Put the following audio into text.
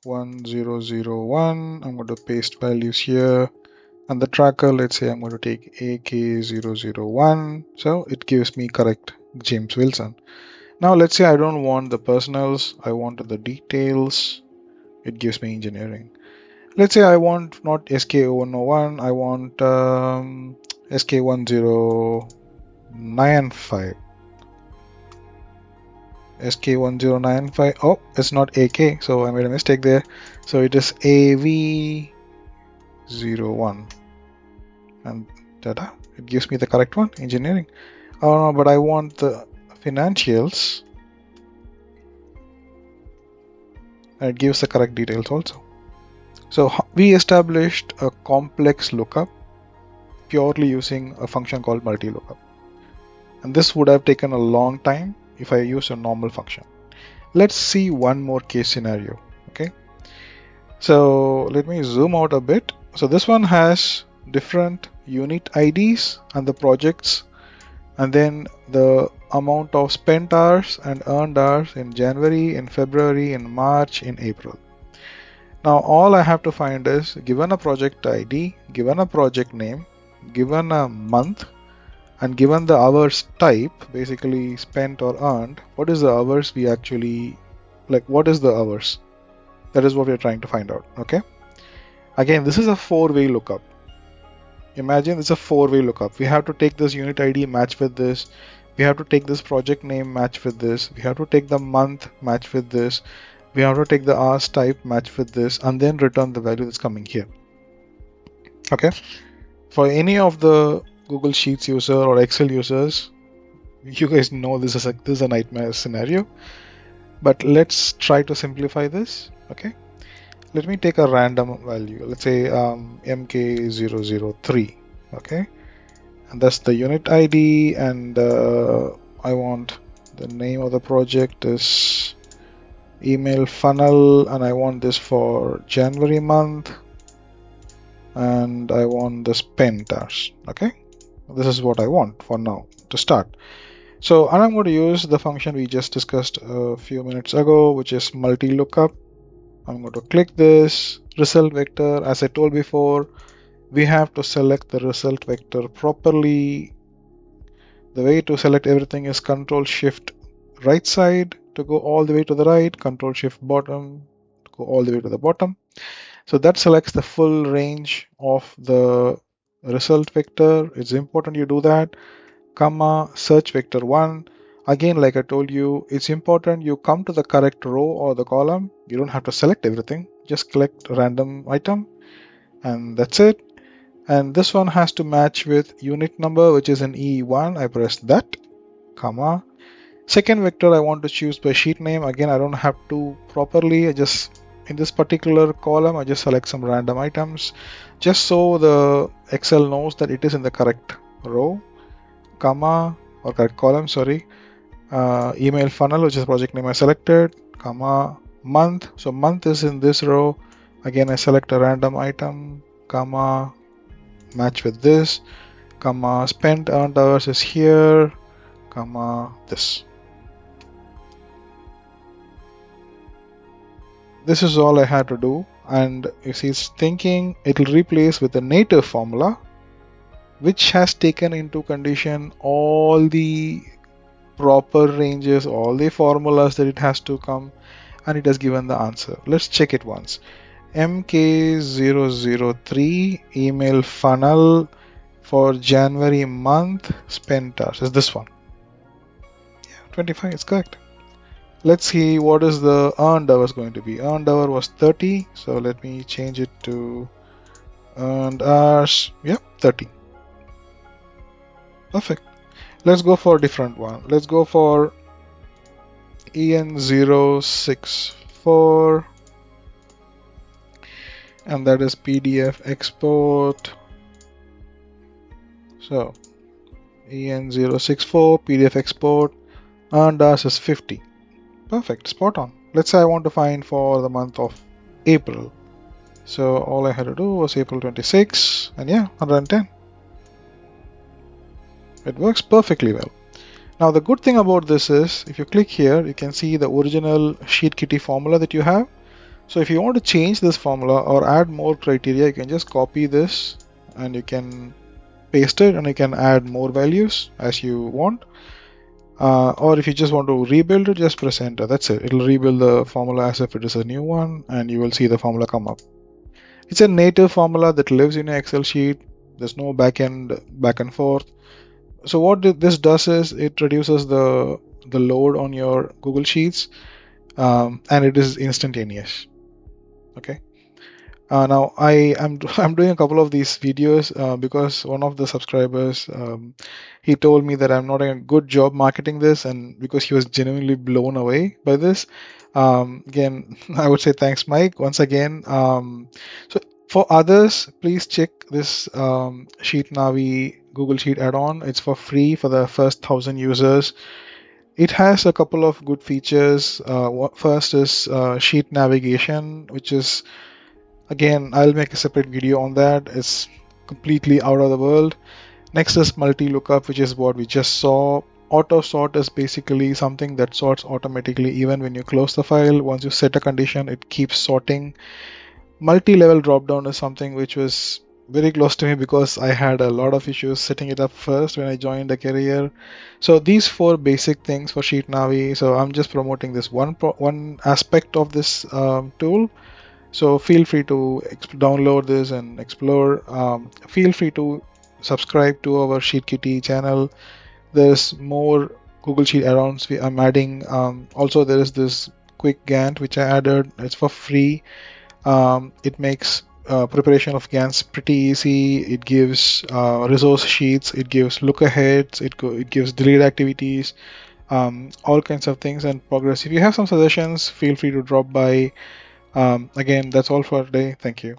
1001. I'm going to paste values here. And the tracker, let's say I'm going to take AK001. So it gives me correct James Wilson. Now let's say I don't want the personals, I want the details. It gives me engineering. Let's say I want not SK101, I want SK1095. SK1095. Oh, it's not AK, so I made a mistake there. So it is AV01. And tada, it gives me the correct one, engineering. Oh no, but I want the financials. And it gives the correct details also. So we established a complex lookup purely using a function called MultiLookup. And this would have taken a long time if I use a normal function. Let's see one more case scenario. Okay. So let me zoom out a bit. So this one has different unit IDs and the projects, and then the amount of spent hours and earned hours in January, in February, in March, in April. Now all I have to find is, given a project ID, given a project name, given a month, and given the hours type, basically spent or earned, what is the hours we actually, like what is the hours? That is what we are trying to find out. Okay. Again, this is a four-way lookup. Imagine it's a four-way lookup. We have to take this unit ID, match with this. We have to take this project name, match with this. We have to take the month, match with this. We have to take the hours type, match with this, and then return the value that's coming here. Okay. For any of the Google Sheets user or Excel users, you guys know this is a nightmare scenario. But let's try to simplify this. Okay. Let me take a random value. Let's say MK003. Okay. And that's the unit ID, and I want the name of the project is email funnel, and I want this for January month, and I want the spent hours. Okay, this is what I want for now to start. So, and I'm going to use the function we just discussed a few minutes ago, which is MultiLookup. I'm going to click this result vector. As I told before, we have to select the result vector properly. The way to select everything is Control Shift right side to go all the way to the right, Control Shift bottom to go all the way to the bottom. So that selects the full range of the result vector. It's important you do that. Comma, search vector 1. Again, like I told you, it's important you come to the correct row or the column. You don't have to select everything. Just select a random item, and that's it. And this one has to match with unit number, which is an E1. I press that, comma. Second vector I want to choose by sheet name. Again, I don't have to properly. I just, in this particular column, I just select some random items, just so the Excel knows that it is in the correct row, comma, or correct column, sorry. Email funnel, which is project name I selected, comma, month. So month is in this row. Again, I select a random item, comma, match with this, comma, spent earned hours is here, comma, this. This is all I had to do, and you see it's thinking it'll replace with a native formula which has taken into condition all the proper ranges, all the formulas that it has to come, and it has given the answer. Let's check it once. MK003 email funnel for January month spent hours is this one. Yeah, 25 is correct. Let's see what is the earned hours going to be. Earned hour was 30, so let me change it to earned hours. Yep, 30. Perfect. Let's go for a different one. Let's go for EN064, and that is PDF export. So EN064 PDF export, earned hours is 50. Perfect, spot on. Let's say I want to find for the month of April. So all I had to do was April 26, and yeah, 110. It works perfectly well. Now the good thing about this is, if you click here, you can see the original Sheet Kitty formula that you have. So if you want to change this formula or add more criteria, you can just copy this and you can paste it and you can add more values as you want. Or if you just want to rebuild it, just press enter. That's it. It'll rebuild the formula as if it is a new one and you will see the formula come up. It's a native formula that lives in an Excel sheet. There's no back and forth. So what this does is it reduces the load on your Google Sheets, and it is instantaneous. Okay. Now I'm doing a couple of these videos because one of the subscribers he told me that I'm not doing a good job marketing this, and because he was genuinely blown away by this. Again, I would say thanks, Mike, once again. So for others, please check this Sheet Navi Google Sheet add-on. It's for free for the first 1,000 users. It has a couple of good features. First is sheet navigation, which is, again, I'll make a separate video on that. It's completely out of the world. Next is MultiLookup, which is what we just saw. Auto sort is basically something that sorts automatically even when you close the file. Once you set a condition, it keeps sorting. Multi-level dropdown is something which was very close to me because I had a lot of issues setting it up first when I joined the career. So these four basic things for Sheet Navi. So I'm just promoting this one aspect of this tool. So feel free to download this and explore. Feel free to subscribe to our Sheet Kitty channel. There's more Google Sheet add-ons I'm adding. Also, there is this quick Gantt which I added. It's for free. It makes preparation of Gantt pretty easy. It gives resource sheets. It gives lookaheads. It gives delete activities. All kinds of things and progress. If you have some suggestions, feel free to drop by. Again, that's all for today. Thank you.